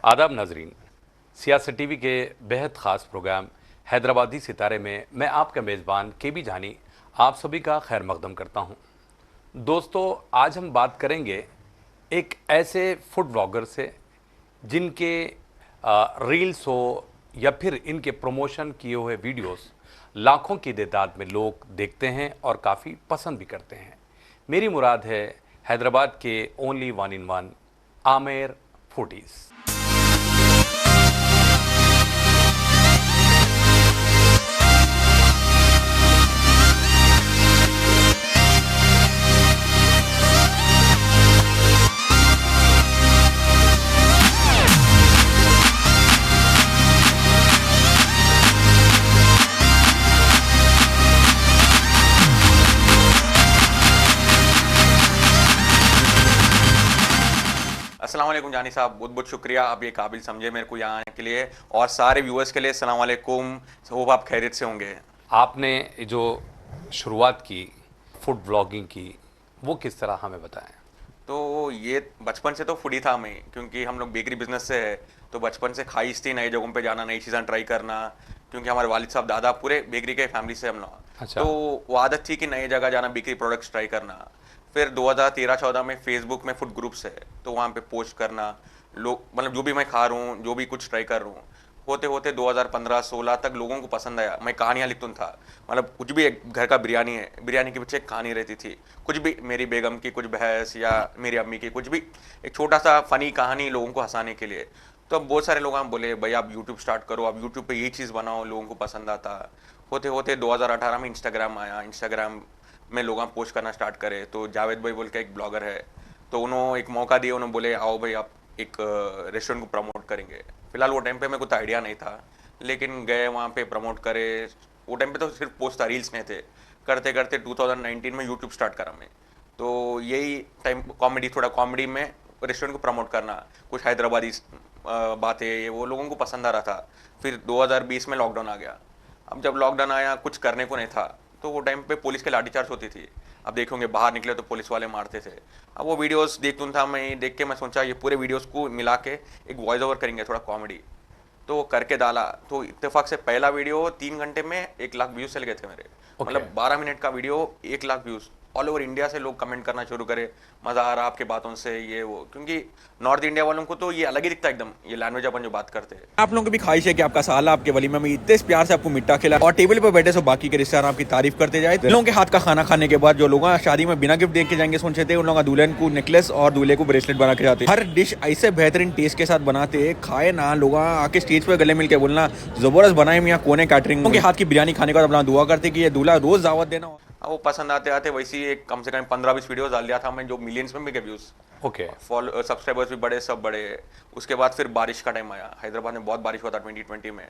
आदाब नाजरीन, सियासत टीवी के बेहद ख़ास प्रोग्राम हैदराबादी सितारे में मैं आपका मेज़बान के बी जानी आप सभी का खैर मकदम करता हूं। दोस्तों, आज हम बात करेंगे एक ऐसे फूड ब्लॉगर से जिनके रील्स हो या फिर इनके प्रमोशन किए हुए वीडियोस लाखों की तादाद में लोग देखते हैं और काफ़ी पसंद भी करते हैं। मेरी मुराद है हैदराबाद के only one in one Amer foodies. अस्सलाम वालेकुम जानी साहब, बहुत बहुत शुक्रिया आप ये काबिल समझे मेरे को यहाँ आने के लिए, और सारे व्यूअर्स के लिए अस्सलाम वालेकुम। होप आप खैरियत से होंगे। आपने जो शुरुआत की फूड ब्लॉगिंग की वो किस तरह हमें बताएं। तो ये बचपन से तो फूडी था मैं, क्योंकि हम लोग बेकरी बिजनेस से है, तो बचपन से ख्वाहिश थी नई जगहों पे जाना, नई चीज़ें ट्राई करना, क्योंकि हमारे वालिद साहब दादा पूरे बेकरी के फैमिली से हम लोग। अच्छा। तो वो आदत थी कि नई जगह जाना, बेकरी प्रोडक्ट्स ट्राई करना। फिर 2013-14 में फेसबुक में फूड ग्रुप्स है, तो वहाँ पे पोस्ट करना, लोग मतलब जो भी मैं खा रहा हूँ, जो भी कुछ ट्राई कर रहा हूँ, होते होते 2015-16 तक लोगों को पसंद आया। मैं कहानियाँ लिखता था, मतलब कुछ भी, एक घर का बिरयानी है, बिरयानी के पीछे एक कहानी रहती थी, कुछ भी, मेरी बेगम की कुछ बहस या मेरी अम्मी की कुछ भी, एक छोटा सा फनी कहानी लोगों को हंसाने के लिए। तो अब बहुत सारे लोग हम बोले भाई आप यूट्यूब स्टार्ट करो, आप यूट्यूब पे यही चीज़ बनाओ, लोगों को पसंद आता। होते होते 2018 में इंस्टाग्राम आया, इंस्टाग्राम में लोग पोस्ट करना स्टार्ट करे, तो जावेद भाई बोल के एक ब्लॉगर है, तो उन्होंने एक मौका दिया, उन्होंने बोले आओ भाई आप एक रेस्टोरेंट को प्रमोट करेंगे। फिलहाल वो टाइम पे मेरे को तो आइडिया नहीं था, लेकिन गए वहाँ पे प्रमोट करे। वो टाइम पे तो सिर्फ पोस्ट था, रील्स नहीं थे। करते करते 2019 में यूट्यूब स्टार्ट करा मैं। तो यही टाइम कॉमेडी, थोड़ा कॉमेडी में रेस्टोरेंट को प्रमोट करना, कुछ हैदराबादी बातें, ये वो लोगों को पसंद आ रहा था। फिर 2020 में लॉकडाउन आ गया। अब जब लॉकडाउन आया कुछ करने को नहीं था, तो वो टाइम पे पुलिस के लाठीचार्ज होती थी। अब देखोगे बाहर निकले तो पुलिस वाले मारते थे। अब वो वीडियोस देखता था मैं, देख के मैं सोचा ये पूरे वीडियोस को मिला के एक वॉइस ओवर करेंगे, थोड़ा कॉमेडी। तो वो करके डाला, तो इत्तेफाक से पहला वीडियो 3 घंटे में 1 लाख व्यूज चले गए थे मेरे। मतलब 12 मिनट का video 1 lakh views. All over India से लोग कमेंट करना शुरू करे, मज़ा आ रहा आपके बातों से, ये वो, क्योंकि नॉर्थ इंडिया वालों को तो ये अलग ही दिखता है एकदम, ये लैंग्वेज अपन जो बात करते हैं। आप लोगों की भी ख्वाहिश है कि आपका साला आपके वलीमे में इतने प्यार से आपको मिट्टा खिला और टेबल पर बैठे सो बाकी के रिश्तेदार आपकी तारीफ करते जाए। लोगों के हाथ का खाना खाने के बाद जो लोग शादी में बिना गिफ्ट देख के जाएंगे सोचते थे, उन लोगों का दुल्हन को नेकलेस और दूल्हे को ब्रेसलेट बना के जाते। हर डिश ऐसे बेहतरीन टेस्ट के साथ बनाते, खाए ना लोग आके स्टेज पे गले मिल के बोलना जबरदस्त बनाए मियाँ कोने कैटरिंग के हाथ की बिरयानी खाने का अपना दुआ करते कि ये दूल्हा रोज दावत देना। वो पसंद आते आते वैसे ही एक कम से कम 15-20 वीडियोस डाल दिया था मैं, जो मिलियंस में भी गए व्यूज। ओके। फॉलो सब्सक्राइबर्स भी बड़े, सब बड़े। उसके बाद फिर बारिश का टाइम आया, हैदराबाद में बहुत बारिश हुआ था 2020 में।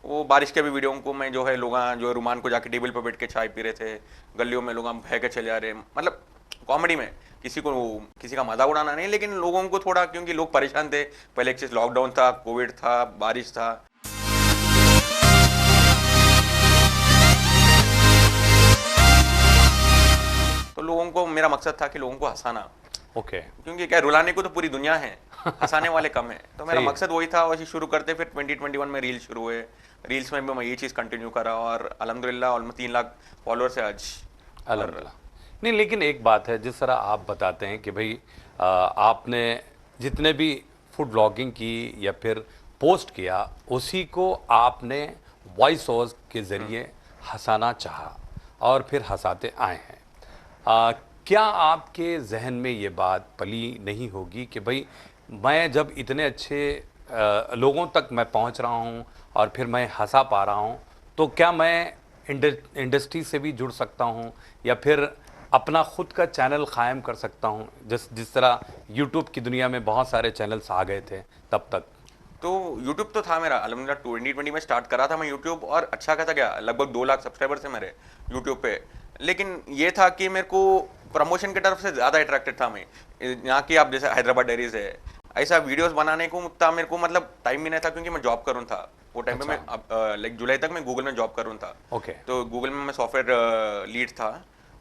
वो बारिश के भी वीडियो को मैं जो है, लोग जो रुमान को जाके टेबल पर बैठ के चाय पी रहे थे, गलियों में लोग बह के चले आ रहे, मतलब कॉमेडी में किसी का मजाक उड़ाना नहीं, लेकिन लोगों को थोड़ा, क्योंकि लोग परेशान थे। पहले एक चीज़ लॉकडाउन था, कोविड था, बारिश था। तो लोगों को, मेरा मकसद था कि लोगों को हंसाना। ओके। क्योंकि क्या, रुलाने को तो पूरी दुनिया है, हंसाने वाले कम है। तो मेरा मकसद वही था, वैसे शुरू करते। फिर 2021 में रील शुरू हुए, रील्स में भी मैं ये चीज़ कंटिन्यू करा, और अल्हम्दुलिल्लाह ऑलमोस्ट 3 लाख फॉलोअर्स है आज। अल्हम्दुलिल्लाह। नहीं, लेकिन एक बात है, जिस तरह आप बताते हैं कि भाई आपने जितने भी फूड ब्लॉगिंग की या फिर पोस्ट किया, उसी को आपने वॉइस ओवर के ज़रिए हंसाना चाहा और फिर हंसाते आए हैं। क्या आपके जहन में ये बात पली नहीं होगी कि भाई मैं जब इतने अच्छे लोगों तक मैं पहुंच रहा हूं और फिर मैं हंसा पा रहा हूं, तो क्या मैं इंडस्ट्री से भी जुड़ सकता हूं या फिर अपना खुद का चैनल कायम कर सकता हूं, जिस तरह यूट्यूब की दुनिया में बहुत सारे चैनल्स आ गए थे तब तक। तो यूट्यूब तो था मेरा, अल्हम्दुलिल्लाह 2020 में स्टार्ट करा था मैं यूट्यूब, और अच्छा खासा गया, लगभग 2 लाख सब्सक्राइबर्स है मेरे यूट्यूब पे। लेकिन ये था कि मेरे को प्रमोशन की तरफ से ज़्यादा अट्रैक्टेड था मैं। यहाँ की आप जैसे हैदराबाद डायरीज है, ऐसा वीडियोस बनाने को उतना मेरे को मतलब टाइम भी नहीं था, क्योंकि मैं जॉब कर रहा था वो टाइम पे। मैं लाइक जुलाई तक मैं गूगल में जॉब कर रहा था। ओके। तो गूगल में मैं सॉफ्टवेयर लीड था।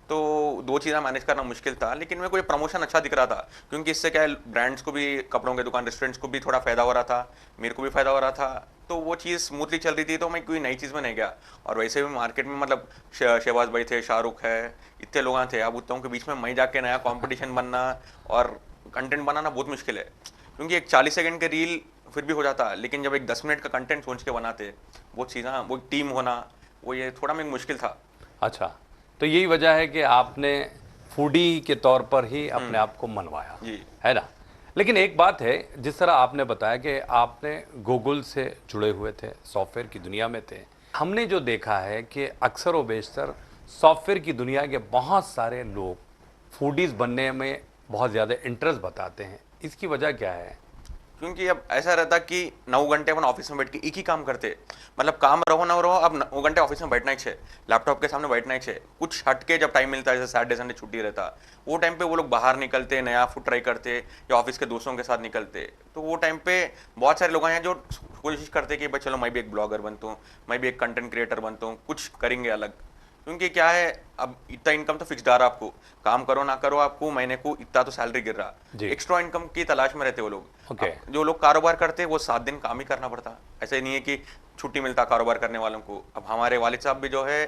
तो दो चीज़ें मैनेज करना मुश्किल था, लेकिन मेरे को ये प्रमोशन अच्छा दिख रहा था, क्योंकि इससे क्या है, ब्रांड्स को भी, कपड़ों के दुकान, रेस्टोरेंट्स को भी थोड़ा फायदा हो रहा था, मेरे को भी फायदा हो रहा था। तो वो चीज़ स्मूथली चल रही थी, तो मैं कोई नई चीज़ में नहीं गया। और वैसे भी मार्केट में मतलब शहबाज भाई थे, शाहरुख है, इतने लोग थे, अब उतनों के बीच में मैं जाके नया कंपटीशन बनना और कंटेंट बनाना बहुत मुश्किल है। क्योंकि एक 40 सेकंड के रील फिर भी हो जाता, लेकिन जब एक 10 मिनट का कंटेंट सोच के बनाते, वो चीज़ें, वो टीम होना, वो ये थोड़ा मेरे मुश्किल था। अच्छा, तो यही वजह है कि आपने फूडी के तौर पर ही अपने आप को मनवाया, जी। है ना? लेकिन एक बात है, जिस तरह आपने बताया कि आपने गूगल से जुड़े हुए थे, सॉफ्टवेयर की दुनिया में थे। हमने जो देखा है कि अक्सर व बेशतर सॉफ्टवेयर की दुनिया के बहुत सारे लोग फूडीज़ बनने में बहुत ज़्यादा इंटरेस्ट बताते हैं। इसकी वजह क्या है? क्योंकि अब ऐसा रहता कि 9 घंटे अपन ऑफिस में बैठ के एक ही काम करते, मतलब काम रहो ना रहो, अब 9 घंटे ऑफिस में बैठना ही चाहिए, लैपटॉप के सामने बैठना ही चाहिए। कुछ हट के जब टाइम मिलता है, जैसे सैटरडे संडे छुट्टी रहता, वो टाइम पे वो लोग बाहर निकलते, नया फूड ट्राई करते, या ऑफिस के दोस्तों के साथ निकलते। तो वो टाइम पे बहुत सारे लोग हैं जो कोशिश करते कि भाई चलो मैं भी एक ब्लॉगर बनता हूँ, मैं भी एक कंटेंट क्रिएटर बनता हूँ, कुछ करेंगे अलग। क्योंकि क्या है, अब इतना इनकम तो फिक्स आ रहा, आपको काम करो ना करो, आपको महीने को इतना तो सैलरी गिर रहा, जी। एक्स्ट्रा इनकम की तलाश में रहते वो लोग। ओके। अब जो लोग कारोबार करते हैं वो 7 दिन काम ही करना पड़ता, ऐसा ही नहीं है कि छुट्टी मिलता कारोबार करने वालों को। अब हमारे वालिद साहब भी जो है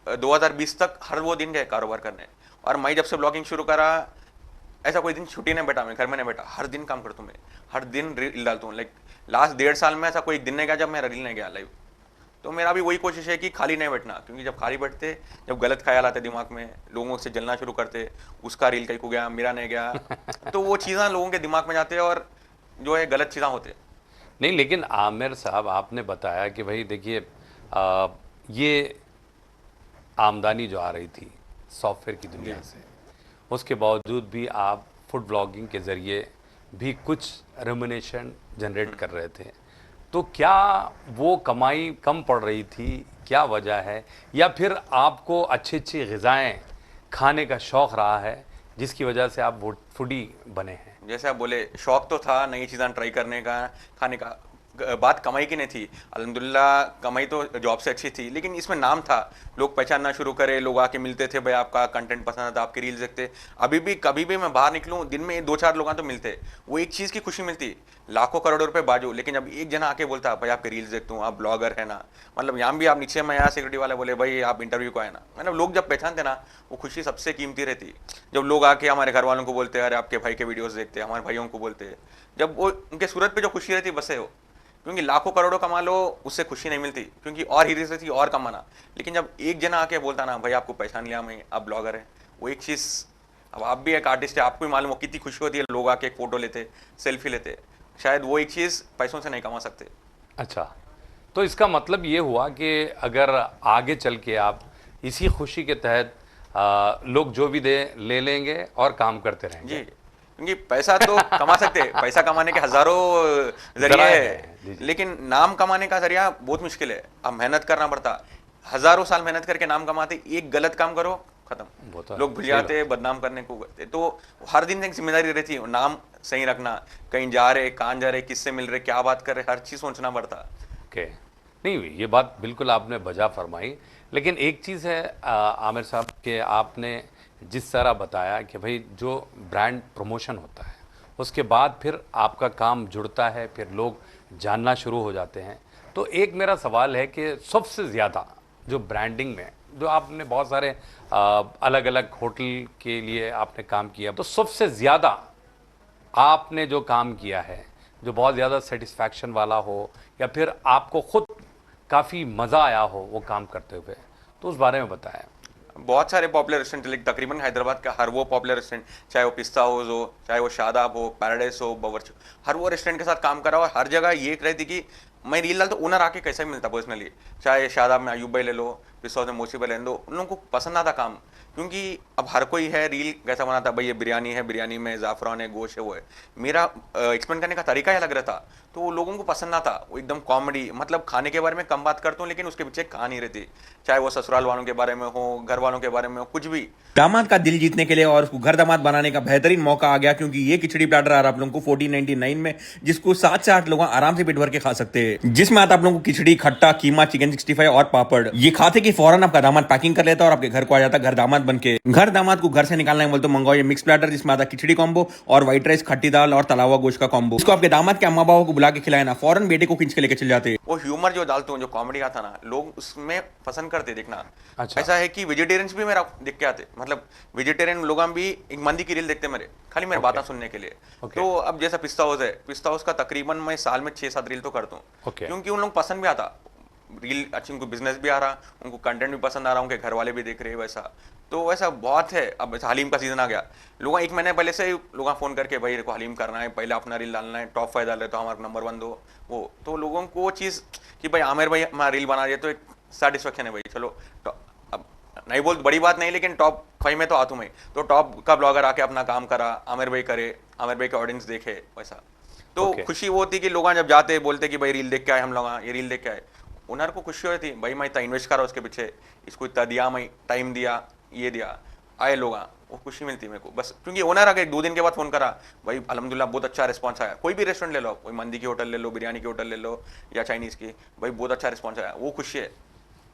2020 तक हर वो दिन गए कारोबार करने, और मैं जब से ब्लॉगिंग शुरू करा, ऐसा कोई दिन छुट्टी नहीं बैठा, मैं घर में नहीं बैठा, हर दिन काम करता हूँ, मैं हर दिन रील डालता हूँ। लाइक लास्ट 1.5 साल में ऐसा कोई एक दिन नहीं गया जब मैं रील नहीं गया लाइव। तो मेरा भी वही कोशिश है कि खाली नहीं बैठना, क्योंकि जब खाली बैठते, जब गलत ख्याल आते दिमाग में, लोगों से जलना शुरू करते, उसका रील कहीं को गया, मेरा नहीं गया, तो वो चीज़ें लोगों के दिमाग में जाते हैं और जो है गलत चीज़ें होते। नहीं, लेकिन आमिर साहब, आपने बताया कि भाई देखिए, ये आमदनी जो आ रही थी सॉफ्टवेयर की दुनिया से, उसके बावजूद भी आप फूड ब्लॉगिंग के ज़रिए भी कुछ रेम्युनेशन जनरेट कर रहे थे। तो क्या वो कमाई कम पड़ रही थी? क्या वजह है? या फिर आपको अच्छी ग़िज़ाएँ खाने का शौक़ रहा है, जिसकी वजह से आप वो फूडी बने हैं? जैसे आप बोले, शौक तो था नई चीज़ें ट्राई करने का, खाने का। बात कमाई की नहीं थी, अल्हम्दुलिल्लाह कमाई तो जॉब से अच्छी थी, लेकिन इसमें नाम था, लोग पहचानना शुरू करे, लोग आके मिलते थे, भाई आपका कंटेंट पसंद आता, आपके रील्स देखते। अभी भी कभी भी मैं बाहर निकलूं, दिन में 2-4 लोग तो मिलते, वो एक चीज़ की खुशी मिलती, लाखों करोड़ों रुपए बाजू, लेकिन जब एक जना आके बोलता भाई आपके रील्स देखता हूँ, आप ब्लॉगर है ना, मतलब यहाँ भी आप नीचे में, यहाँ सिक्योरिटी वाले बोले भाई आप इंटरव्यू को आए ना, मतलब लोग जब पहचानते ना, वो खुशी सबसे कीमती रहती। जब लोग आके हमारे घर वालों को बोलते हैं अरे आपके भाई के वीडियोस देखते हैं, हमारे भाइयों को बोलते हैं, जब वो उनके सूरत पे जो खुशी रहती बस है वो। क्योंकि लाखों करोड़ों कमा लो, उससे खुशी नहीं मिलती, क्योंकि और हीरी रहती और कमाना। लेकिन जब एक जना आके बोलता ना भाई आपको पहचान लिया मैं, आप ब्लॉगर है, वो एक चीज़। अब आप भी एक आर्टिस्ट है, आपको भी मालूम हो कितनी खुशी होती है, लोग आके एक फोटो लेते, सेल्फी लेते, शायद वो एक चीज़ पैसों से नहीं कमा सकते। अच्छा, तो इसका मतलब ये हुआ कि अगर आगे चल के आप इसी खुशी के तहत लोग जो भी दे ले लेंगे और काम करते रहेंगे। जी, क्योंकि पैसा तो कमा सकते, पैसा कमाने के हजारों जरिए जराए है, हैं, जी, जी। लेकिन नाम कमाने का जरिया बहुत मुश्किल है। अब मेहनत करना पड़ता, हजारों साल मेहनत करके नाम कमाते, एक गलत काम करो वो तो खत्म, लोग भूल सही जाते, बदनाम करने को करते। तो हर दिन एक जिम्मेदारी रहती है, नाम सही रखना, कहीं जा रहे, कहाँ जा रहे, किससे मिल रहे, क्या बात कर रहे, हर चीज़ सोचना पड़ता। ओके, नहीं ये बात बिल्कुल आपने बजा फरमाई। लेकिन एक चीज़ है आमिर साहब, कि आपने जिस तरह बताया कि भाई जो ब्रांड प्रमोशन होता है, उसके बाद फिर आपका काम जुड़ता है, फिर लोग जानना शुरू हो जाते हैं। तो एक मेरा सवाल है कि सबसे ज़्यादा जो ब्रांडिंग में, जो आपने बहुत सारे अलग अलग होटल के लिए आपने काम किया, तो सबसे ज़्यादा आपने जो काम किया है, जो बहुत ज़्यादा सेटिस्फैक्शन वाला हो, या फिर आपको खुद काफ़ी मज़ा आया हो वो काम करते हुए, तो उस बारे में बताएं। बहुत सारे पॉपुलर रेस्टोरेंट, लाइक तकरीबन हैदराबाद का हर वो पॉपुलर रेस्टोरेंट, चाहे वो पिस्ता हाउस हो, चाहे वो शादाब हो, पैराडाइज हो, बावर्ची, हर वो रेस्टोरेंट के साथ काम करा। और हर जगह ये एक रहती कि मैं रील डाल तो ओनर आके कैसा भी मिलता पर्सनली, चाहे शादाब में अयूब भाई ले लो, पिस्ता हाउस में मोशी भाई ले लो, उन लोगों को पसंद आता काम। क्योंकि अब हर कोई है रील कैसा बनाता, भाई ये बिरयानी है, बिरयानी में ज़ाफ़रान है, गोश्त है, वो है। मेरा एक्सप्लेन करने का तरीका ही अलग रहता, तो वो लोगों को पसंद आता। वो एकदम कॉमेडी, मतलब खाने के बारे में कम बात करता हूँ, लेकिन उसके पीछे कहानी रहती, चाहे वो ससुराल वालों के बारे में हो, घर वालों के बारे में हो, कुछ भी। दामाद का दिल जीतने के लिए और उसको घर दामाद बनाने का बेहतरीन मौका आ गया, क्योंकि ये खिचड़ी प्लेटर आ रहा है आप लोगों को 1499 में, जिसको 7 से 8 लोग आराम से पेट भर के खा सकते हैं। जिसमें आता आप लोगों को खिचड़ी, खट्टा, कीमा, चिकन 65 और पापड़। ये खाते की कि फौरन आपका दामाद पैकिंग कर लेता है और आपके घर को आ जाता है घर दामाद बन के। घर दामाद को घर से निकालना है बोल तो मंगाओ ये मिक्स प्लेटर, जिसमें आता खिचड़ी कॉम्बो और व्हाइट राइस, खट्टी दाल और तला हुआ गोश्त का कॉम्बो। इसको आपके दामाद के अम्मा बाबा को बुला के खिलाए ना, फौरन बेटे को खींच के लेके चल जाते। वो ह्यूमर जो डालता हूँ, जो कॉमेडी आता ना, लोग उसमें पसंद करते देखना। अच्छा। ऐसा है कि वेजिटेरियंस भी मेरा देख के आते, मतलब वेजिटेरियन लोग भी एक मंदी की रील देखते मेरे, खाली मेरे बातें सुनने के लिए। तो अब जैसा पिस्ता हाउस है, पिस्ता हाउस का तकरीबन मैं साल में 6-7 रील तो करता हूँ, क्योंकि उन लोग पसंद भी आता रील, अच्छी उनको बिजनेस भी आ रहा, उनको कंटेंट भी पसंद आ रहा, उनके घर वाले भी देख रहे हैं वैसा। तो वैसा बहुत है। अब हलीम का सीजन आ गया, लोग 1 महीने पहले से लोग फ़ोन करके भाई को हलीम करना है, पहले अपना रील डालना है, टॉप 5 डाल रहे तो हमारा नंबर 1 दो। वो तो लोगों को वो चीज़ कि भाई आमिर भाई हमारा रील बना रही है तो एक सेटिस्फेक्शन है भाई, चलो अब नहीं बोल बड़ी बात नहीं, लेकिन टॉप 5 में तो आ तुम्हें, तो टॉप का ब्लॉगर आके अपना काम करा, आमिर भाई करे, आमिर भाई के ऑडियंस देखे वैसा। तो खुशी वो होती कि लोग जब जाते बोलते कि भाई रील देख के आए, हम लोग ये रील देख के आए, उन्हें को खुशी होती भाई मैं इतना इन्वेस्ट करा उसके पीछे, इसको इतना दिया, मैं टाइम दिया, ये दिया, आए लोग, वो खुशी मिलती मेरे को बस। क्योंकि ओनर आके 2 दिन के बाद फोन करा, भाई अल्हम्दुलिल्लाह बहुत अच्छा रिस्पांस आया। कोई भी रेस्टोरेंट ले लो, कोई मंदी की होटल ले लो, बिरयानी की होटल ले लो या चाइनीज़ की, भाई बहुत अच्छा रिस्पांस आया, वो खुशी है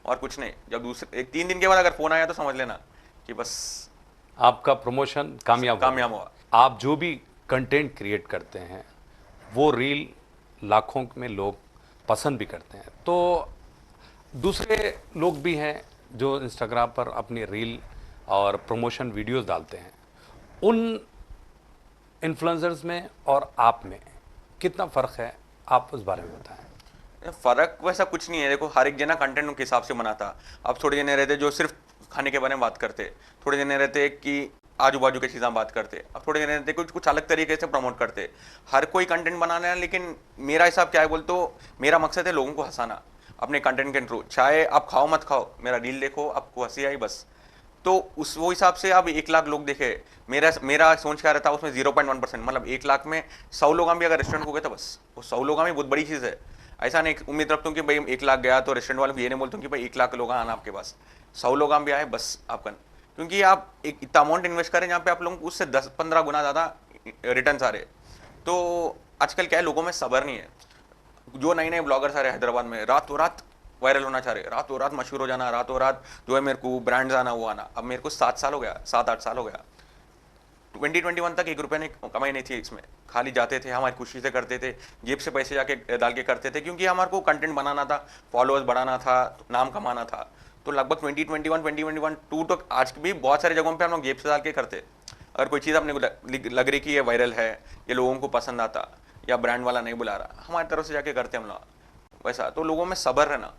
और कुछ नहीं। जब दूसरे 3 दिन के बाद अगर फोन आया तो समझ लेना कि बस आपका प्रमोशन कामयाब हुआ। आप जो भी कंटेंट क्रिएट करते हैं वो रील लाखों में लोग पसंद भी करते हैं। तो दूसरे लोग भी हैं जो इंस्टाग्राम पर अपनी रील और प्रमोशन वीडियोस डालते हैं, उन इन्फ्लुएंसर्स में और आप में कितना फ़र्क है, आप उस बारे में बताएं। फ़र्क वैसा कुछ नहीं है, देखो हर एक जना कंटेंट उनके हिसाब से बनाता। अब थोड़े जने रहते जो सिर्फ खाने के बारे में बात करते, थोड़े जने रहते कि आजू बाजू की चीज़ें बात करते, अब थोड़े जने रहते कुछ अलग तरीके से प्रमोट करते। हर कोई कंटेंट बनाना है, लेकिन मेरा हिसाब क्या है बोल तो मेरा मकसद है लोगों को हंसाना अपने कंटेंट के थ्रू। चाहे आप खाओ मत खाओ, मेरा रील देखो, आपको हंसी आई बस। तो वो हिसाब से अब 1 लाख लोग देखे, मेरा सोच क्या रहता है उसमें 0.1%, मतलब 1 लाख में 100 लोग भी अगर रेस्टोरेंट को गए तो बस वो 100 लोग भी बहुत बड़ी चीज़ है। ऐसा नहीं उम्मीद रखता हूँ कि भाई 1 लाख गया तो रेस्टोरेंट वालों को ये नहीं बोलता हूँ कि भाई 1 लाख लोग आना आपके पास, 100 लोग भी आए बस आपका, क्योंकि आप एक इतना अमाउंट इन्वेस्ट करें जहाँ पे आप लोगों को उससे 10-15 गुना ज़्यादा रिटर्न आ रहे। तो आजकल क्या है, लोगों में सब्र नहीं है। जो नए नए ब्लॉगर्स आ रहे हैदराबाद में, रातों रात वायरल होना चाह रहे, रातों रात मशहूर हो जाना, रातों रात जो है मेरे को ब्रांड्स आना वो आना। अब मेरे को 7 साल हो गया, 7-8 साल हो गया, 2021 तक 1 रुपये ने कमाई नहीं थी इसमें, खाली जाते थे हमारी खुशी से करते थे, जेब से पैसे जाके डाल के करते थे, क्योंकि हमारे को कंटेंट बनाना था, फॉलोअर्स बढ़ाना था, नाम कमाना था। तो लगभग 2021 तक आज भी बहुत सारे जगहों पे हम लोग जेब से डाल के करते। अगर कोई चीज़ अपने को लग रही कि ये वायरल है, ये लोगों को पसंद आता, या ब्रांड वाला नहीं बुला रहा, हमारी तरफ से जाके करते हम लोग वैसा। तो लोगों में सब्र है ना,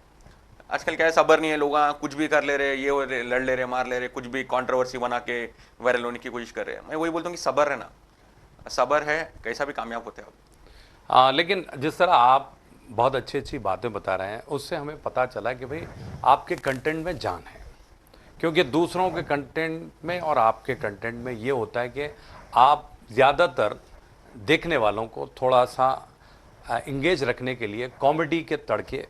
आजकल क्या है सब्र नहीं है, लोग कुछ भी कर ले रहे, ये लड़ ले रहे, मार ले रहे, कुछ भी कंट्रोवर्सी बना के वायरल होने की कोशिश कर रहे हैं। मैं वही बोलता हूँ कि सब्र है ना, सब्र है कैसा भी कामयाब होते हैं आप। लेकिन जिस तरह आप बहुत अच्छी अच्छी बातें बता रहे हैं, उससे हमें पता चला कि भाई आपके कंटेंट में जान है, क्योंकि दूसरों के कंटेंट में और आपके कंटेंट में ये होता है कि आप ज़्यादातर देखने वालों को थोड़ा सा इंगेज रखने के लिए कॉमेडी के तड़के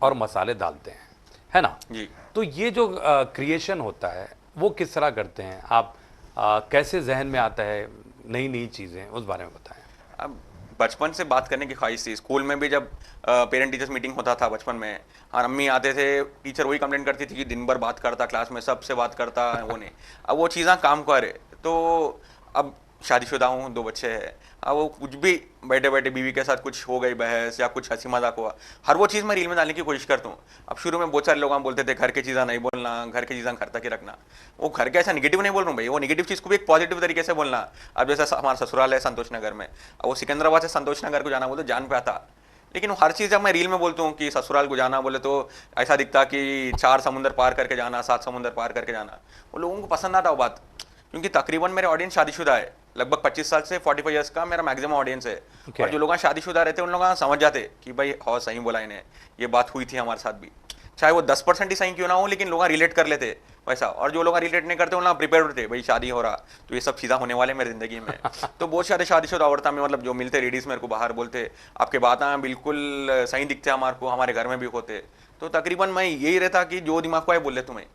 और मसाले डालते हैं, है ना जी। तो ये जो क्रिएशन होता है वो किस तरह करते हैं आप, कैसे जहन में आता है नई नई चीज़ें, उस बारे में बताएं। अब बचपन से बात करने की ख्वाहिश थी। स्कूल में भी जब पेरेंट टीचर्स मीटिंग होता था बचपन में, हाँ अम्मी आते थे, टीचर वही कंप्लेंट करती थी कि दिन भर बात करता, क्लास में सबसे बात करता, वो नहीं। अब वो चीज़ें काम करे। तो अब शादीशुदा हूँ, 2 बच्चे हैं, अब वो कुछ भी बैठे बैठे बीवी के साथ कुछ हो गई बहस या कुछ हंसी मजाक हुआ, हर वो चीज़ मैं रील में डालने की कोशिश करता हूँ। अब शुरू में बहुत सारे लोग बोलते थे घर की चीज़ें नहीं बोलना, घर की चीज़ें घर तक ही रखना। वो घर के ऐसा निगेटिव नहीं बोल रहा हूँ भाई, वो निगेटिव चीज़ को भी एक पॉजिटिव तरीके से बोलना। अब जैसा हमारा ससुराल है संतोष नगर में, अब वो सिकंदराबाद से संतोष नगर को जाना बोले जान पे आता, लेकिन हर चीज़ जब मैं रील में बोलता हूँ कि ससुराल को जाना बोले तो ऐसा दिखता कि 4 समुंदर पार करके जाना, 7 समुंदर पार करके जाना। वो लोगों को पसंद आता वो बात, क्योंकि तकरीबन मेरे ऑडियंस शादीशुदा है, लगभग 25 साल से 45 ईयर्स का मेरा मैक्सिमम ऑडियंस है। और जो लोग शादीशुदा रहते हैं उन लोग समझ जाते कि भाई हाँ सही बोला इन्हें, ये बात हुई थी हमारे साथ भी, चाहे वो 10% ही सही क्यों ना हो, लेकिन लोग रिलेट कर लेते वैसा। और जो लोग रिलेट नहीं करते उन लोग प्रिपेयर होते, भाई शादी हो रहा तो ये सब चीज़ें होने वाले मेरी ज़िंदगी में। तो बहुत सारे शादीशुदा औरतें में मतलब जो मिलते लेडीज़ मेरे को बाहर बोलते आपके बातें बिल्कुल सही दिखते हमारे को, हमारे घर में भी होते। तो तकरीबन मैं यही रहता कि जो दिमाग को आए बोले तुम्हें।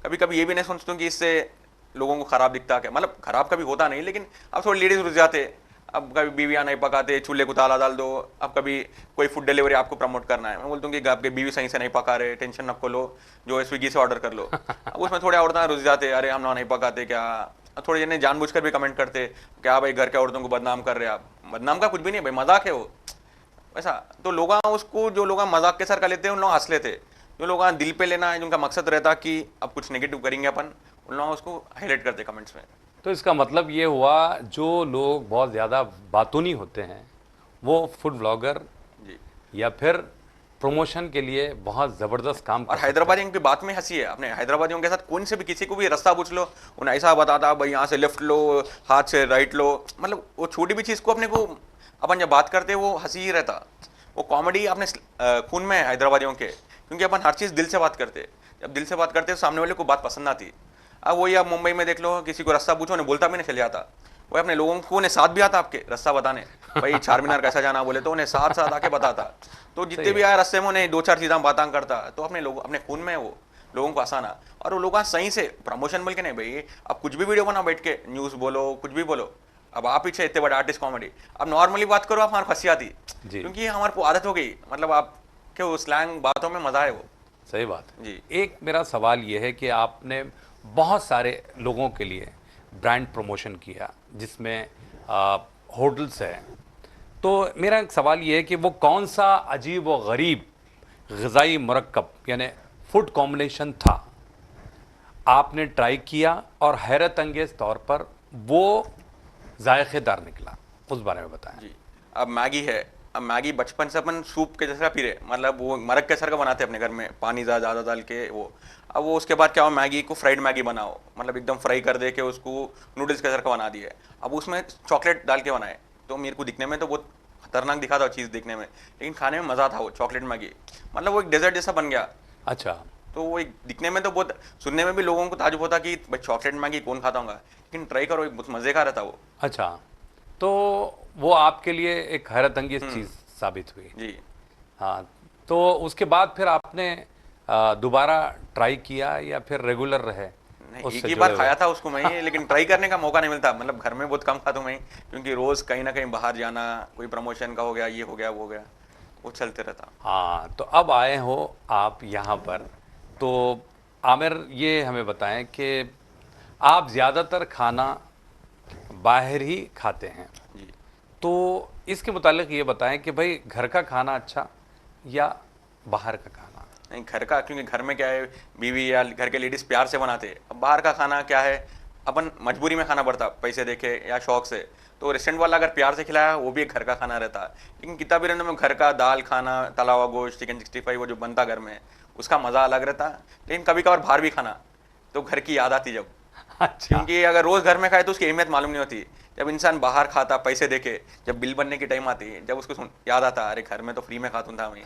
कभी कभी ये भी नहीं सोचता कि इससे लोगों को खराब दिखता क्या, मतलब खराब कभी होता नहीं, लेकिन अब थोड़ी लेडीज रुझ जाते, अब कभी बीवियाँ नहीं पकाते, चूल्हे को ताला डाल दो। अब कभी कोई फूड डिलीवरी आपको प्रमोट करना है, मैं बोलता हूँ कि आपके बीवी सही से नहीं पका रहे, टेंशन नको लो, जो है स्विगी से ऑर्डर कर लो। अब उसमें थोड़े औरतें रुस जाते, अरे हम ना नहीं पकाते क्या। अब थोड़े जने जानबूझकर भी कमेंट करते, क्या भाई घर के औरतों को बदनाम कर रहे आप। बदनाम का कुछ भी नहीं भाई, मजाक है वो वैसा। तो लोग उसको, जो लोग मजाक के सर कर लेते हैं उन लोग हंस लेते। जो लोग दिल पे लेना है, जिनका मकसद रहता कि अब कुछ नेगेटिव करेंगे अपन, उन लोग उसको हाईलाइट करते कमेंट्स में। तो इसका मतलब ये हुआ, जो लोग बहुत ज़्यादा बातूनी होते हैं वो फूड ब्लॉगर जी। या फिर प्रमोशन के लिए बहुत ज़बरदस्त काम और कर हैदराबादियों की बात में हंसी है, अपने हैदराबादियों के साथ कौन से भी किसी को भी रास्ता पूछ लो, उन्हें ऐसा बताता भाई यहाँ से लेफ्ट लो, हाथ से राइट लो। मतलब वो छोटी भी चीज़ को अपने को अपन जब बात करते वो हंसी ही रहता। वो कॉमेडी अपने खून में है हैदराबादियों के, क्योंकि अपन हर चीज़ दिल से बात करते। जब दिल से बात करते तो सामने वाले को बात पसंद आती। अब वही आप मुंबई में देख लो, किसी को रास्ता पूछो उन्हें बोलता भी नहीं चल जाता। वो अपने लोगों को उन्हें साथ भी आता आपके रास्ता बताने, भाई चार मीनार कैसा जाना बोले तो उन्हें साथ साथ आके बताता। तो जितने भी आए रास्ते में उन्हें दो चार चीज़ें बातें करता। तो अपने लोग अपने खून में वो लोगों को आसाना। और वो लोग सही से प्रमोशन बोल के नहीं भाई, अब कुछ भी वीडियो बनाओ बैठ के, न्यूज़ बोलो कुछ भी बोलो। अब आप पीछे इतने बड़े आर्टिस्ट कॉमेडी, अब नॉर्मली बात करो आप हमारे हंसी आती, क्योंकि हमारे को आदत हो गई। मतलब आप के वो स्लैंग बातों में मजा है वो। सही बात है जी। एक मेरा सवाल ये है कि आपने बहुत सारे लोगों के लिए ब्रांड प्रमोशन किया, जिसमें होटल्स है। तो मेरा एक सवाल ये है कि वो कौन सा अजीब व गरीब ग़िज़ाई मरकब यानी फूड कॉम्बिनेशन था आपने ट्राई किया और हैरत अंगेज़ तौर पर वो जायकेदार निकला, उस बारे में बताएं। जी। अब मैगी है। अब मैगी बचपन से अपन सूप के जैसा पी रहे, मतलब वो मरक के सर का बनाते अपने घर में, पानी ज़्यादा डाल के वो। अब वो उसके बाद क्या हुआ, मैगी को फ्राइड मैगी बनाओ, मतलब एकदम फ्राई कर दे के उसको नूडल्स के सर का बना दिए। अब उसमें चॉकलेट डाल के बनाए, तो मेरे को दिखने में तो बहुत खतरनाक दिखा था चीज़ दिखने में, लेकिन खाने में मज़ा था। वो चॉकलेट मैगी मतलब वो एक डेजर्ट जैसा बन गया। अच्छा। तो वो एक दिखने में तो बहुत, सुनने में भी लोगों को ताजुब होता कि भाई चॉकलेट मैगी कौन खाता होगा, लेकिन ट्राई करो, एक बहुत मज़े का रहता वो। अच्छा, तो वो आपके लिए एक हैरत अंगेज़ चीज़ साबित हुई। जी। हाँ, तो उसके बाद फिर आपने दोबारा ट्राई किया या फिर रेगुलर रहे? नहीं, उससे एक ही जुड़े बार हुए? खाया था उसको मैं, लेकिन ट्राई करने का मौका नहीं मिलता। मतलब घर में बहुत कम खाता हूँ मैं, क्योंकि रोज़ कहीं ना कहीं बाहर जाना, कोई प्रमोशन का हो गया, ये हो गया वो हो गया, वो चलते रहता। हाँ, तो अब आए हो आप यहाँ पर, तो आमिर ये हमें बताएं कि आप ज़्यादातर खाना बाहर ही खाते हैं, जी। तो इसके मुतालिक ये बताएं कि भाई घर का खाना अच्छा या बाहर का खाना? नहीं, घर का, क्योंकि घर में क्या है, बीवी या घर के लेडीज़ प्यार से बनाते। अब बाहर का खाना क्या है, अपन मजबूरी में खाना पड़ता, पैसे देखे या शौक से। तो रेस्टोरेंट वाला अगर प्यार से खिलाया वो भी एक घर का खाना रहता। लेकिन कितना भी रहने में घर का दाल खाना, तला हुआ गोश्त, चिकन 65 वो जो बनता घर में, उसका मज़ा अलग रहता। लेकिन कभी कभार बाहर भी खाना तो घर की याद आती जब। अच्छा। क्योंकि अगर रोज़ घर में खाए तो उसकी अहमियत मालूम नहीं होती। जब इंसान बाहर खाता पैसे देके, जब बिल बनने की टाइम आती, जब उसको याद आता, अरे घर में तो फ्री में खाता था मैं,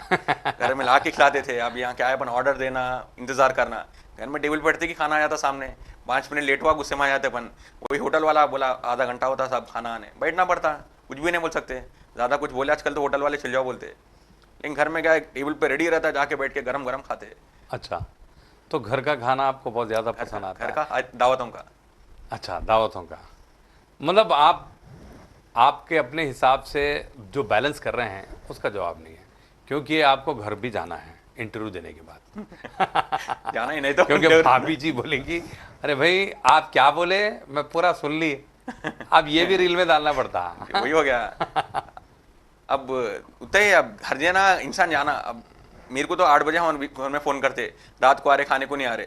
घर में ला के खिलाते थे। अब यहाँ क्या है, अपन ऑर्डर देना, इंतजार करना। घर में टेबल बैठते कि खाना आ जाता सामने, 5 मिनट लेट हुआ गुस्से में आ जाते अपन। वही होटल वाला बोला आधा घंटा होता सब खाना आने, बैठना पड़ता, कुछ भी नहीं बोल सकते। ज़्यादा कुछ बोले आजकल तो होटल वाले चल जाओ बोलते। लेकिन घर में क्या है, टेबल पे रेडी रहता है, जाके बैठ के गरम गरम खाते। अच्छा, तो घर का खाना आपको बहुत ज़्यादा पसंद आता घर है? का दावतों का। अच्छा, दावतों का। मतलब आपके अपने हिसाब से जो बैलेंस कर रहे हैं उसका जवाब नहीं है, क्योंकि आपको घर भी जाना है इंटरव्यू देने के बाद। जाना ही नहीं तो क्योंकि भाभी जी बोलेंगी, अरे भाई आप क्या बोले, मैं पूरा सुन ली, अब ये भी रील में डालना पड़ता है। वही हो गया। अब उतना ही, अब घर जाना इंसान जाना। अब मेरे को तो 8 बजे हम घर में फ़ोन करते, रात को आ रहे, खाने को नहीं आ रहे।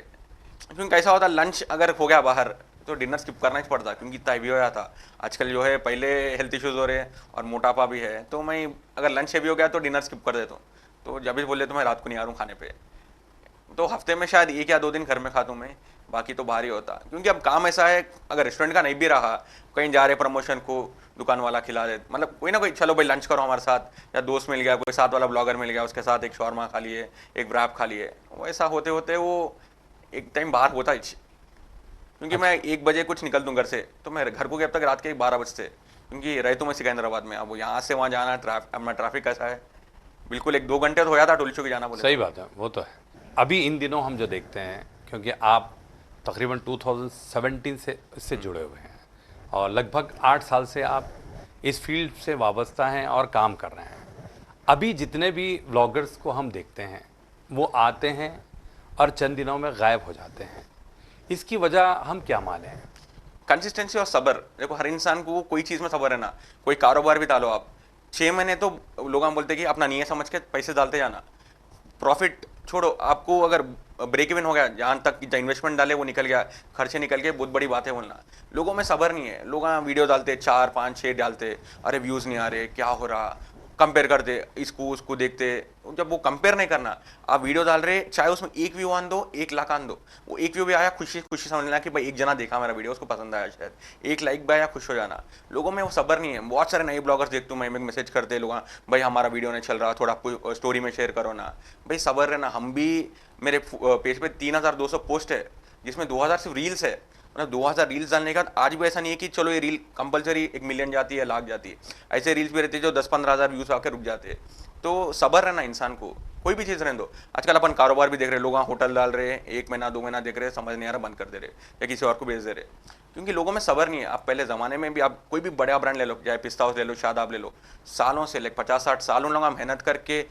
क्योंकि कैसा होता, लंच अगर हो गया बाहर तो डिनर स्किप करना ही पड़ता, क्योंकि इतना हैवी हो गया था। आजकल जो है, पहले हेल्थ इश्यूज़ हो रहे हैं और मोटापा भी है, तो मैं अगर लंच हैवी हो गया तो डिनर स्किप कर देता हूँ। तो जब भी बोले तो मैं रात को नहीं आ रहा हूँ खाने पे, तो हफ्ते में शायद 1 या 2 दिन घर में खाता हूँ मैं, बाकी तो बाहर ही होता। क्योंकि अब काम ऐसा है, अगर रेस्टोरेंट का नहीं भी रहा, कहीं जा रहे प्रमोशन को, दुकान वाला खिला दे, मतलब कोई ना कोई, चलो भाई लंच करो हमारे साथ, या दोस्त मिल गया, कोई साथ वाला ब्लॉगर मिल गया, उसके साथ एक शॉर्मा खा लिए, एक व्रैप खा लिए। वैसा होते होते वो एक टाइम बाहर होता ही। क्योंकि मैं 1 बजे कुछ निकल दूँ घर से, तो मैं घर को गया अब तक रात के 12 बजते, क्योंकि रहता हूँ मैं सिकंदराबाद में। अब यहाँ से वहाँ जाना, अपना ट्रैफिक कैसा है, बिल्कुल 1-2 घंटे तो हो जाता टोल चौकी जाना बोले। सही बात है, वो तो है। अभी इन दिनों हम जो देखते हैं, क्योंकि आप तकरीबन 2017 से इससे जुड़े हुए हैं और लगभग 8 साल से आप इस फील्ड से वाबस्ता हैं और काम कर रहे हैं। अभी जितने भी व्लॉगर्स को हम देखते हैं वो आते हैं और चंद दिनों में गायब हो जाते हैं, इसकी वजह हम क्या माने? कंसिस्टेंसी और सब्र। देखो हर इंसान को कोई चीज़ में सब्र है ना। कोई कारोबार भी डालो आप, 6 महीने तो लोग हम बोलते हैं कि अपना नियत समझ के पैसे डालते जाना, प्रॉफिट छोड़ो। आपको अगर ब्रेक इवन हो गया, जहाँ तक जो इन्वेस्टमेंट डाले वो निकल गया, खर्चे निकल गए, बहुत बड़ी बात है बोलना। लोगों में सब्र नहीं है। लोग वीडियो डालते 4 5 6 डालते, अरे व्यूज़ नहीं आ रहे, क्या हो रहा, कंपेयर करते, इसको उसको देखते। जब वो कंपेयर नहीं करना, आप वीडियो डाल रहे, चाहे उसमें 1 व्यू आन दो, 1 लाख आन दो, वो 1 व्यू भी आया खुशी खुशी समझ लेना कि भाई 1 जना देखा मेरा वीडियो, उसको पसंद आया, शायद 1 लाइक भी आया, खुश हो जाना। लोगों में वो सब्र नहीं है। बहुत सारे नए ब्लॉगर्स देखता हूँ मैं, मैसेज करते लोग, भाई हमारा वीडियो नहीं चल रहा, थोड़ा स्टोरी में शेयर करो ना। भाई सब्र है ना। हम भी, मेरे पेज पे 3200 पोस्ट है, जिसमें 2000 सिर्फ रील्स है। मतलब 2000 रील्स डालने का आज भी ऐसा नहीं है कि चलो ये रील कंपलसरी 1 मिलियन जाती है, लाख जाती है। ऐसे रील्स भी रहते हैं जो 10-15 हज़ार व्यूज आकर रुक जाते हैं। तो सब्र है ना इंसान को, कोई भी चीज़ रहने दो। आजकल अपन कारोबार भी देख रहे हैं, लोग होटल डाल रहे हैं, 1 महीना 2 महीना देख रहे हैं, समझ नहीं आ रहा, बंद कर दे रहे या किसी और को बेच दे रहे, क्योंकि लोगों में सब्र नहीं है। आप पहले ज़माने में भी, आप कोई भी बड़ा ब्रांड ले लो, चाहे पिस्ता हाउस ले लो, शादाब ले लो, सालों से 50-60 साल उन लोगों मेहनत करके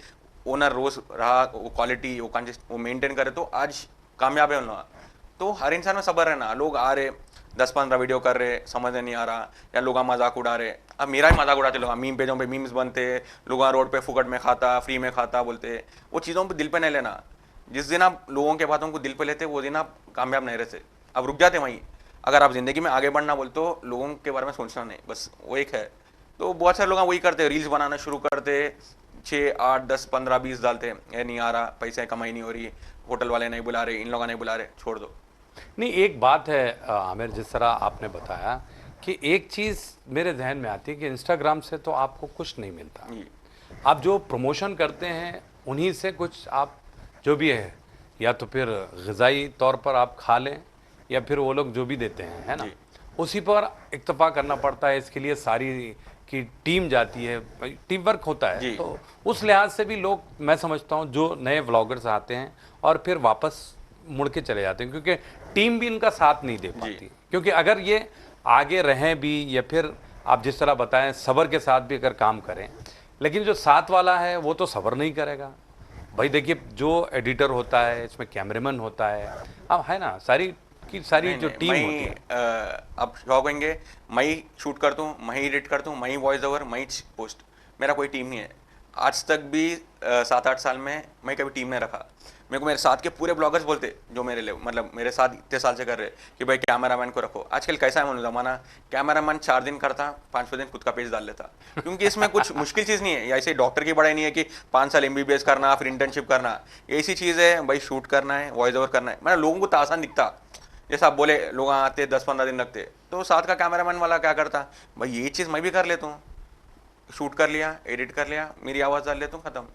ओनर रोज रहा, वो क्वालिटी वो मेंटेन करे, तो आज कामयाब है उन लोग। तो हर इंसान में सब्र है ना। लोग आ रहे 10-15 वीडियो कर रहे, समझ नहीं आ रहा, या लोग मजाक उड़ा रहे। अब मेरा ही मजाक उड़ाते लोग, मीम पेजों पे मीम्स बनते, लोग रोड पे फुकट में खाता, फ्री में खाता बोलते। वो चीज़ों पे दिल पे नहीं लेना। जिस दिन आप लोगों के बातों को दिल पे लेते, वो दिन आप कामयाब नहीं रहते, अब रुक जाते वहीं। अगर आप जिंदगी में आगे बढ़ना बोलते तो लोगों के बारे में सोचना नहीं, बस वो एक है। तो बहुत सारे लोग वही करते, रील्स बनाना शुरू करते, 6 8 10 15 20 डालते, ये नहीं आ रहा, पैसे कमाई नहीं हो रही, होटल वाले नहीं बुला रहे, इन लोग नहीं बुला रहे, छोड़ दो। नहीं, एक बात है आमिर, जिस तरह आपने बताया कि एक चीज़ मेरे जहन में आती है कि इंस्टाग्राम से तो आपको कुछ नहीं मिलता। आप जो प्रमोशन करते हैं उन्हीं से कुछ आप जो भी है, या तो फिर ग़िज़ाई तौर पर आप खा लें, या फिर वो लोग जो भी देते हैं, है ना, उसी पर इक्तफा करना पड़ता है। इसके लिए सारी की टीम जाती है, टीम वर्क होता है। तो उस लिहाज से भी लोग, मैं समझता हूँ, जो नए व्लॉगर्स आते हैं और फिर वापस मुड़ के चले जाते हैं, क्योंकि टीम भी इनका साथ नहीं दे पाती। क्योंकि अगर ये आगे रहें भी, या फिर आप जिस तरह बताएं सब्र के साथ भी अगर काम करें, लेकिन जो साथ वाला है वो तो सब्र नहीं करेगा। भाई देखिए, जो एडिटर होता है, इसमें कैमरामैन होता है, अब है ना, सारी की सारी जो टीम होती है। अब शौक होंगे, मैं ही शूट करता हूँ, मैं ही एडिट करता हूँ, मैं ही वॉइस ओवर, मैं ही पोस्ट, मेरा कोई टीम नहीं है। आज तक भी 7-8 साल में मैं कभी टीम नहीं रखा। मेरे को मेरे साथ के पूरे ब्लॉगर्स बोलते, जो मेरे लिए मतलब मेरे साथ इतने साल से कर रहे, कि भाई कैमरामैन को रखो। आजकल कैसा है ज़माना, कैमरामैन 4 दिन करता, 5वें दिन खुद का पेज डाल लेता, क्योंकि इसमें कुछ मुश्किल चीज़ नहीं है। या ऐसे डॉक्टर की पढ़ाई नहीं है कि 5 साल MBBS करना, फिर इंटर्नशिप करना। ऐसी चीज़ है भाई, शूट करना है, वॉइस ओवर करना है। मतलब लोगों को तो आसान दिखता, जैसा आप बोले लोग आते 10-15 दिन लगते, तो साथ का कैमरामैन वाला क्या करता, भाई ये चीज़ मैं भी कर लेता हूँ, शूट कर लिया, एडिट कर लिया, मेरी आवाज़ डाल लेता हूँ, ख़त्म।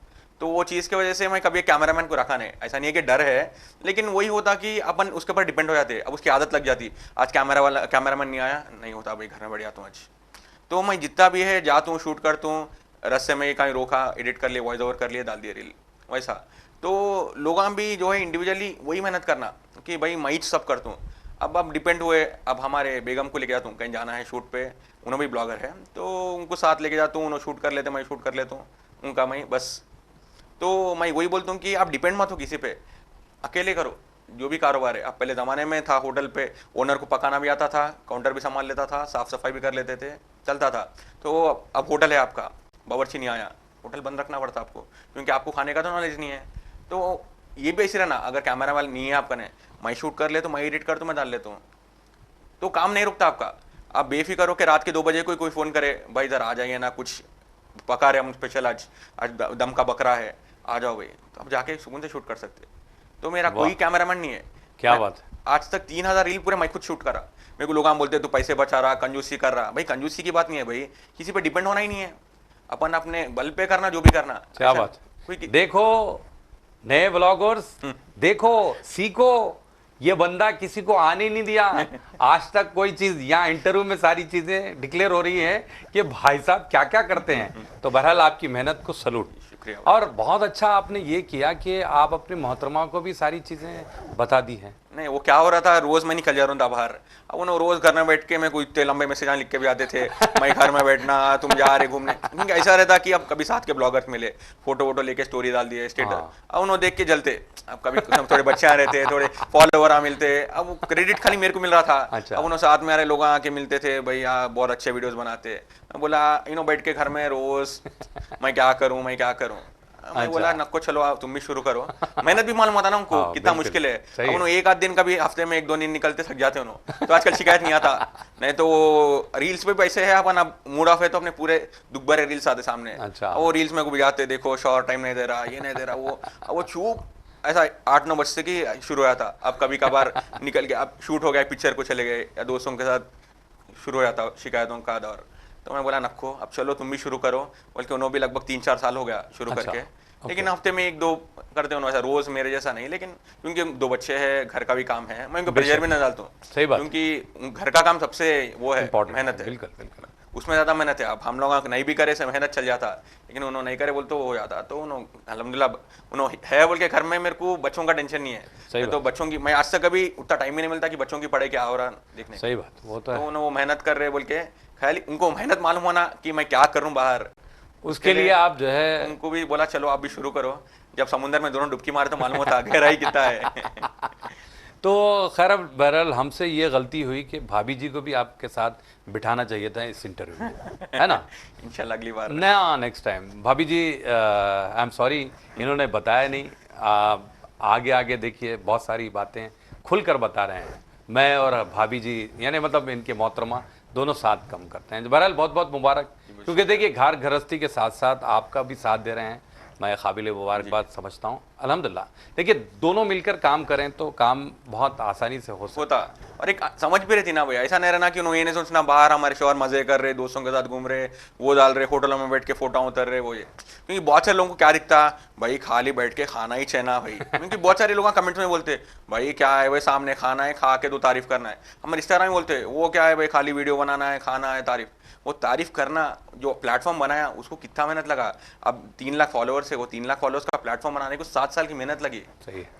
तो वो चीज़ की वजह से मैं कभी कैमरामैन को रखा नहीं। ऐसा नहीं है कि डर है, लेकिन वही होता कि अपन उसके ऊपर डिपेंड हो जाते, अब उसकी आदत लग जाती। आज कैमरामैन नहीं आया, नहीं होता भाई, घर में बढ़िया हूँ आज। तो मैं जितना भी है जाता हूँ, शूट करता हूँ, रस्ते में कहीं रोका, एडिट कर लिया, वॉइस ओवर कर लिया, डाल दिया रील, वैसा। तो लोग भी जो है इंडिविजुअली वही मेहनत करना कि भाई मैं ही सब करता हूँ। अब डिपेंड हुए, अब हमारे बेगम को लेके जाता हूँ, कहीं जाना है शूट पे, उन्होंने भी ब्लॉगर है, तो उनको साथ लेके जाता हूँ, उन्होंने शूट कर लेते, मैं शूट कर लेता हूँ उनका, मैं बस। तो मैं वही बोलता हूँ कि आप डिपेंड मत हो किसी पे, अकेले करो जो भी कारोबार है। अब पहले ज़माने में था, होटल पे ओनर को पकाना भी आता था, काउंटर भी संभाल लेता था, साफ़ सफाई भी कर लेते थे, चलता था। तो अब होटल है आपका, बावर्ची नहीं आया, होटल बंद रखना पड़ता आपको, क्योंकि आपको खाने का तो नॉलेज नहीं है। तो ये भी ऐसे रहना, अगर कैमरा वाला नहीं है आपका, ने मैं शूट कर ले तो मैं एडिट कर, तो मैं डाल लेता हूँ, तो काम नहीं रुकता आपका। आप बेफिक्र हो कि रात के 2 बजे कोई फ़ोन करे, भाई इधर आ जाइए ना, कुछ पका रहे हम स्पेशल, आज दम का बकरा है, आ जाओ भाई, तो आप जाके सुकून से शूट कर सकते। तो मेरा कोई कैमरामैन नहीं है। क्या बात है। आज तक 3000 रील पूरे मैं खुद शूट करा। मेरे को लोग बोलते तू पैसे बचा रहा, कंजूसी कर रहा। भाई कंजूसी की बात नहीं है भाई, किसी पे डिपेंड होना ही नहीं है, अपन अपने बल पे करना जो भी करना। क्या बात है। देखो नए व्लॉगर्स, देखो सीखो, ये बंदा किसी को आने नहीं दिया आज तक कोई चीज। यहाँ इंटरव्यू में सारी चीजें डिक्लेयर हो रही है कि भाई साहब क्या क्या करते हैं। तो बहरहाल आपकी मेहनत को सलूट। और बहुत अच्छा आपने ये किया कि आप अपनी मोहतरमा को भी सारी चीजें बता दी हैं। नहीं, वो क्या हो रहा था, रोज मैं निकल जा रहा था बाहर। अब उन्होंने रोज घर में बैठ के मैं कोई इतने लंबे मैसेज लिख के भी आते थे, मैं घर में बैठना, तुम जा रहे घूमने, क्योंकि ऐसा रहता कि अब कभी साथ के ब्लॉगर्स मिले, फोटो वोटो लेके स्टोरी डाल दिए स्टेटस, अब उन्होंने देख के जलते। अब कभी थोड़े बच्चे आ रहे थे, थोड़े फॉलोवर आ मिलते, अब क्रेडिट खाली मेरे को मिल रहा था। अच्छा। अब उन्होंने साथ में आ रहे लोग आके मिलते थे, भाई यहाँ बहुत अच्छे वीडियोस बनाते। मैं बोला बैठ के घर में रोज मैं क्या करूँ, मैं क्या करूँ। मैं बोला नको, चलो आप तुम भी शुरू करो। मेहनत भी मालूम होता ना उनको कितना मुश्किल है। अब उन्होंने एक आध दिन का भी, हफ्ते में 1-2 दिन निकलते थक जाते उन्होंने, तो आजकल शिकायत नहीं आता। नहीं तो रील्स पे पैसे है, अपन अब मूड ऑफ है तो अपने पूरे दुख भरे रील्स आते सामने। अच्छा। वो रील्स में को जाते, देखो शॉर्ट टाइम नहीं दे रहा, ये नहीं दे रहा, वो चूक ऐसा 8-9 बजे से की शुरू हुआ था। अब कभी कभार निकल के अब शूट हो गया, पिक्चर को चले गए या दोस्तों के साथ शुरू हो जाता शिकायतों का दौर। तो मैं बोला नक्को, अब चलो तुम भी शुरू करो। बल्कि उन्होंने भी लगभग 3-4 साल हो गया शुरू करके, लेकिन हफ्ते में 1-2 करते हो, ऐसा रोज मेरे जैसा नहीं। लेकिन क्योंकि 2 बच्चे हैं, घर का भी काम है, मैं उनको प्रेशर में न डालता हूँ। सही बात, क्योंकि घर का काम सबसे वो है, मेहनत है, बिल्कुल बिल्कुल, उसमें ज्यादा मेहनत है। अब हम लोग नहीं भी करे से मेहनत चल जाता, लेकिन उन्होंने नहीं करे बोल तो हो जाता। तो उन्होंने अल्हम्दुलिल्लाह उन्होंने है बोल के घर में मेरे को बच्चों का टेंशन नहीं है। तो बच्चों की मैं आज तक कभी उतना टाइम ही नहीं मिलता कि बच्चों की पढ़ाई क्या हो रहा देखने। सही बात, वो तो उन्होंने वो मेहनत कर रहे बोल के, खाली उनको मेहनत मालूम होना कि मैं क्या करूं बाहर, उसके लिए आप जो है उनको भी बोला चलो आप भी शुरू करो। जब समुद्र में दोनों डुबकी मारे तो मालूम होता गहराई कितना है। तो खैर बहरहाल हमसे ये गलती हुई कि भाभी जी को भी आपके साथ बिठाना चाहिए था इस इंटरव्यू में, है ना। इंशाल्लाह अगली बार ना, नेक्स्ट टाइम। भाभी जी आई एम सॉरी, इन्होंने बताया नहीं। आगे आगे देखिए बहुत सारी बातें खुलकर बता रहे हैं। मैं और भाभी जी यानी मतलब इनके मोहतरमा दोनों साथ कम करते हैं। बहरहाल बहुत बहुत मुबारक, क्योंकि देखिए घर गृहस्थी के साथ साथ आपका भी साथ दे रहे हैं, मैं काबिल मुबारकबाद समझता हूँ अल्हम्दुलिल्लाह। देखिए दोनों मिलकर काम करें तो काम बहुत आसानी से हो सकता है। और एक समझ भी रहती ना भैया, ऐसा नहीं रहना कि उन्होंने ये नहीं सोचना बाहर हमारे शोहर मजे कर रहे, दोस्तों के साथ घूम रहे, वो डाल रहे, होटलों में बैठ के फोटो उतर रहे, वो ये। क्योंकि बहुत सारे लोगों को क्या दिखता, भाई खाली बैठ के खाना ही चैना भाई। क्योंकि बहुत सारे लोग कमेंट्स में बोलते भाई क्या है भाई, सामने खाना है, खा के तो तारीफ करना है। हम रिश्तेदार में बोलते वो क्या है भाई, खाली वीडियो बनाना है, खाना है, तारीफ। वो तारीफ करना, जो प्लेटफॉर्म बनाया उसको कितना मेहनत लगा। अब 3 लाख फॉलोअर्स है, वो 3 लाख फॉलोअर्स का प्लेटफॉर्म बनाने को 7 साल की मेहनत लगी।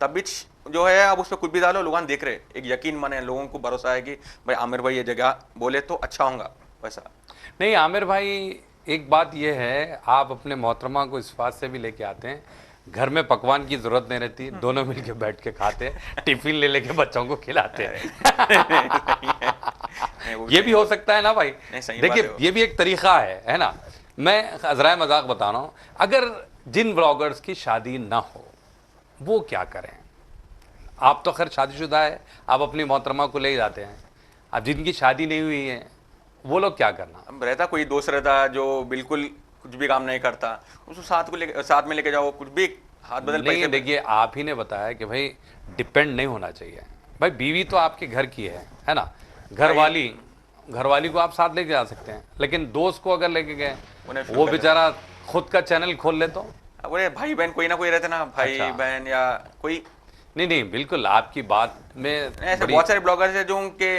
तब भी जो है अब उस पर कुछ भी डालो लोग देख रहे, एक यकीन बने, लोगों को भरोसा है कि भाई आमिर भाई ये जगह बोले तो अच्छा होगा। वैसा नहीं आमिर भाई, एक बात ये है, आप अपने मोहतरमा को इस बात से भी लेके आते हैं, घर में पकवान की जरूरत नहीं रहती, दोनों मिलके बैठ के खाते, टिफिन ले लेके बच्चों को खिलाते हैं। ये भी हो सकता है ना भाई। देखिए ये भी एक तरीका है ना। मैं अजराय मजाक बता रहा हूँ, अगर जिन ब्लॉगर्स की शादी ना हो वो क्या करें। आप तो खैर शादीशुदा है, आप अपनी मोहतरमा को ले जाते हैं। अब जिनकी शादी नहीं हुई है वो लोग क्या करना। अब रहता कोई दोस्त रहता जो बिल्कुल कुछ भी काम नहीं करता, उसको साथ में लेके जाओ, कुछ भी हाथ बदल नहीं। देखिए आप ही ने बताया कि भाई डिपेंड नहीं होना चाहिए। भाई बीवी तो आपके घर की है ना। घरवाली को आप साथ लेके जा सकते हैं, लेकिन दोस्त को अगर लेके गए वो बेचारा खुद का चैनल खोल ले तो। अरे भाई बहन कोई ना कोई रहते ना, भाई बहन या कोई। नहीं बिल्कुल आपकी बात में ऐसे बहुत सारे ब्लॉगर्स हैं जो उनके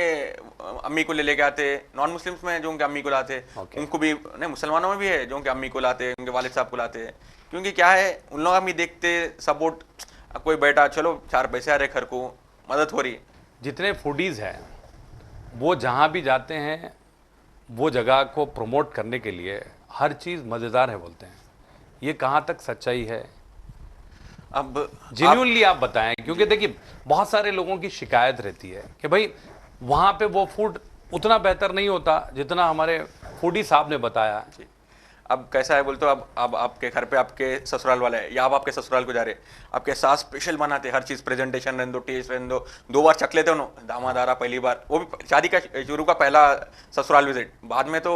अम्मी को लेके आते, नॉन मुस्लिम्स में जो उनके अम्मी को लाते, उनको भी नहीं, मुसलमानों में भी है जो उनके अम्मी को लाते, उनके वालिद साहब को लाते। क्योंकि क्या है, उन लोग अम्मी देखते सपोर्ट, कोई बेटा चलो 4 पैसे आ रहे, घर को मदद हो रही। जितने फूडीज हैं वो जहाँ भी जाते हैं वो जगह को प्रमोट करने के लिए हर चीज़ मज़ेदार है बोलते हैं। ये कहाँ तक सच्चाई है? अब जेन्युइनली आप बताएं, क्योंकि देखिए बहुत सारे लोगों की शिकायत रहती है कि भाई वहाँ पे वो फूड उतना बेहतर नहीं होता जितना हमारे फूडी साहब ने बताया। अब कैसा है बोल तो अब आपके घर पे आपके ससुराल वाला है या आप आपके ससुराल को जा रहे, आपके सास स्पेशल बनाते, हर चीज़ प्रेजेंटेशन रहने दो, टेस्ट रहने दो। 2 बार चख लेते हो, दामाद आ रहा पहली बार, वो भी शादी का शुरू का पहला ससुराल विजिट। बाद में तो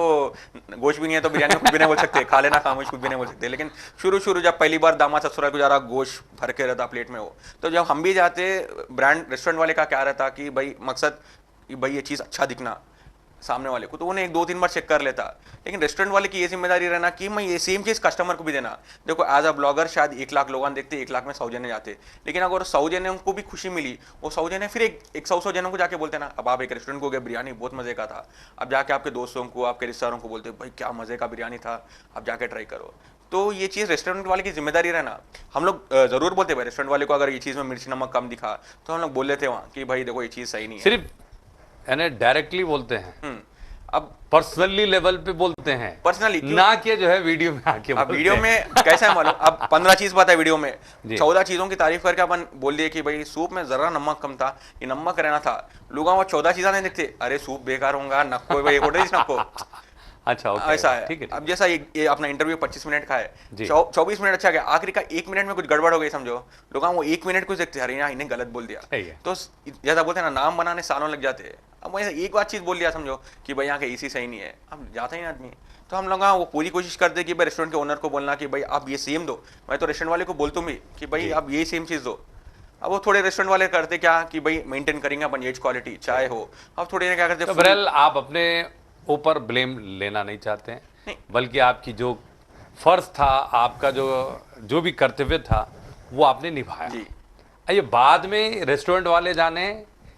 गोश्त भी नहीं है तो बिरयानी कुछ भी नहीं बोल सकते, खा लेना खामोश कुछ भी नहीं बोल सकते। लेकिन शुरू जब पहली बार दामाद ससुराल को जा रहा, गोश्त भर के रहता प्लेट में, वो तो जब हम भी जाते, ब्रांड रेस्टोरेंट वाले का क्या रहता कि भाई मकसद भाई ये चीज़ अच्छा दिखना, सामने वाले को, तो उन्हें 1-2-3 बार चेक कर लेता। लेकिन रेस्टोरेंट वाले की ये जिम्मेदारी रहना कि मैं ये सेम चीज़ कस्टमर को भी देना। देखो एज अ ब्लॉगर शायद 1 लाख लोग देखते, 1 लाख में 100 जने जाते, लेकिन अगर 100 जने उनको भी खुशी मिली, वो 100 जने फिर एक 100 जनों को जाके बोलते ना, अब आप एक रेस्टोरेंट को गए, बिरयानी बहुत मजे का था, अब जाके आपके दोस्तों को, आपके रिश्तेदारों को बोलते भाई क्या मजे का बिरयानी था, अब जाके ट्राई करो। तो ये चीज़ रेस्टोरेंट वाले की जिम्मेदारी रहना। हम लोग जरूर बोलते भाई रेस्टोरेंट वाले को अगर ये चीज़ में मिर्च नमक कम दिखा, तो हम लोग बोल लेते वहाँ कि भाई देखो ये चीज़ सही नहीं है। सिर्फ यानी डायरेक्टली बोलते हैं, अब पर्सनली लेवल पे बोलते हैं, पर्सनली ना कि जो है वीडियो में आके अब बोलते वीडियो हैं। में कैसा है मालूम, अब 15 चीज पता है वीडियो में, जी। 14 चीजों की तारीफ करके अपन बोल दिए कि भाई सूप में जरा नमक कम था, ये नमक रहना था। लोग वो 14 चीजें नहीं देखते, अरे सूप बेकार होगा, नक्को भाई नक्को। अच्छा ओके, ऐसा है। ठीक है। अब जैसा ये अपना इंटरव्यू 25 मिनट का है, जी। 24 मिनट अच्छा गया, आखिरी का 1 मिनट में कुछ गड़बड़ हो गई समझो, लोग वो 1 मिनट कुछ देखते, अरे यार इन्हें गलत बोल दिया। सही है। तो जैसा बोलते हैं ना, नाम बनाने सालों लग जाते हैं। अब मैं एक बात चीज बोल दिया समझो कि भाई यहाँ का एसी सही नहीं है, अब जाता ही ना आदमी। तो हम लोग वो पूरी कोशिश करते कि भाई रेस्टोरेंट के ओनर को बोलना कि भाई आप ये सेम दो। मैं तो रेस्टोरेंट वाले को बोलता हूँ कि भाई आप ये सेम चीज़ दो। अब वो थोड़े रेस्टोरेंट वाले करते क्या कि भाई मेंटेन करेंगे अपन एज क्वालिटी चाहे हो। अब थोड़े क्या करते तो बहरहाल आप अपने ऊपर ब्लेम लेना नहीं चाहते हैं, नहीं। बल्कि आपकी जो फर्ज था, आपका जो भी कर्तव्य था वो आपने निभाया। जी। ये बाद में रेस्टोरेंट वाले जाने,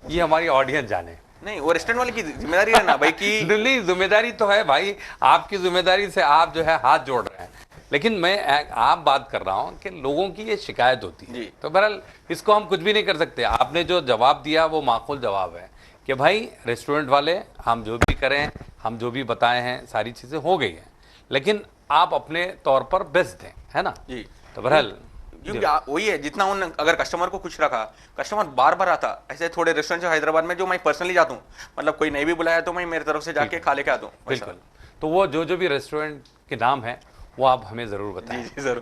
ये हमारी ऑडियंस जाने। नहीं, वो रेस्टोरेंट वाले की जिम्मेदारी है ना भाई कि नहीं, जिम्मेदारी तो है भाई, आपकी जिम्मेदारी से आप जो है हाथ जोड़ रहे हैं, लेकिन मैं आप बात कर रहा हूं कि लोगों की ये शिकायत होती है। जी। तो बहरहाल इसको हम कुछ भी नहीं कर सकते। आपने जो जवाब दिया वो माकूल जवाब है कि भाई रेस्टोरेंट वाले हम जो भी करें, हम जो भी बताए हैं सारी चीज़ें हो गई हैं, लेकिन आप अपने तौर पर बेस्ट दें, है ना। जी। तो बहरहाल क्योंकि वही है, जितना उन अगर कस्टमर को खुश रखा, कस्टमर बार बार आता। ऐसे थोड़े रेस्टोरेंट जो हैदराबाद में जो मैं पर्सनली जाता हूँ, मतलब कोई नहीं भी बुलाया तो मैं मेरी तरफ से जाके खा लेके आता हूँ। बिल्कुल। तो वो जो भी रेस्टोरेंट के नाम है वो आप हमें ज़रूर बताएं। जी जरूर।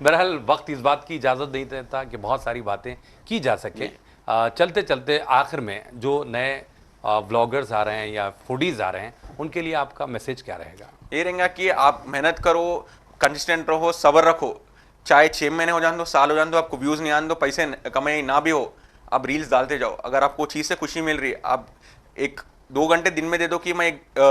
बहरहाल वक्त इस बात की इजाज़त नहीं देता कि बहुत सारी बातें की जा सके। चलते चलते आखिर में जो नए व्लॉगर्स आ रहे हैं या फूडीज़ आ रहे हैं, उनके लिए आपका मैसेज क्या रहेगा? ये रहेगा कि आप मेहनत करो, कंसिस्टेंट रहो, सब्र रखो। चाहे 6 महीने हो जान दो, साल हो जान दो, आपको व्यूज़ नहीं आने दो, पैसे कमाई ना भी हो, आप रील्स डालते जाओ। अगर आपको चीज़ से खुशी मिल रही है, आप 1-2 घंटे दिन में दे दो कि मैं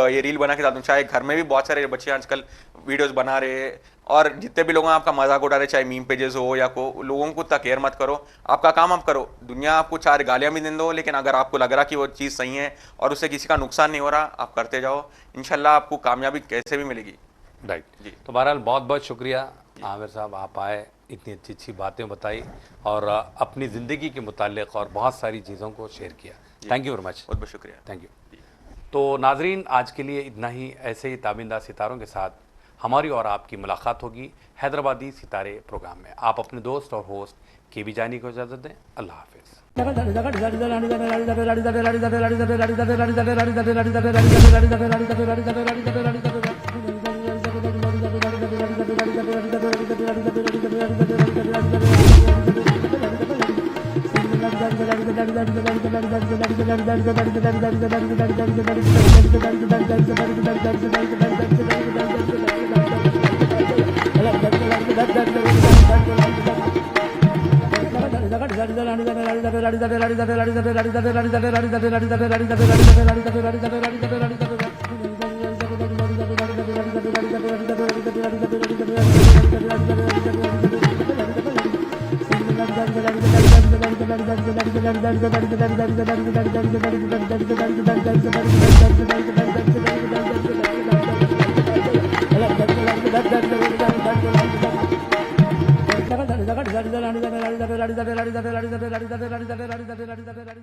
ये रील बना के डालूँ। चाहे घर में भी बहुत सारे बच्चे आजकल वीडियोस बना रहे हैं, और जितने भी लोग आपका मजाक उड़ा रहे, चाहे मीम पेजेस हो या को, लोगों को तक केयर मत करो। आपका काम आप करो। दुनिया आपको 4 गालियाँ भी दे दो, लेकिन अगर आपको लग रहा कि वो चीज़ सही है और उससे किसी का नुकसान नहीं हो रहा, आप करते जाओ। इंशाल्लाह आपको कामयाबी कैसे भी मिलेगी। राइट जी। तो बहरहाल बहुत बहुत शुक्रिया आमिर साहब, आप आए, इतनी अच्छी अच्छी बातें बताई और अपनी ज़िंदगी के मुतालिक और बहुत सारी चीज़ों को शेयर किया। Thank you very much. बहुत बहुत शुक्रिया। Thank you. तो नाजरीन, आज के लिए इतना ही। ऐसे ही ताबिंदा सितारों के साथ हमारी और आपकी मुलाकात होगी हैदराबादी सितारे प्रोग्राम में। आप अपने दोस्त और होस्ट KB जानी को इजाज़त दें। अल्लाह हाफिज़।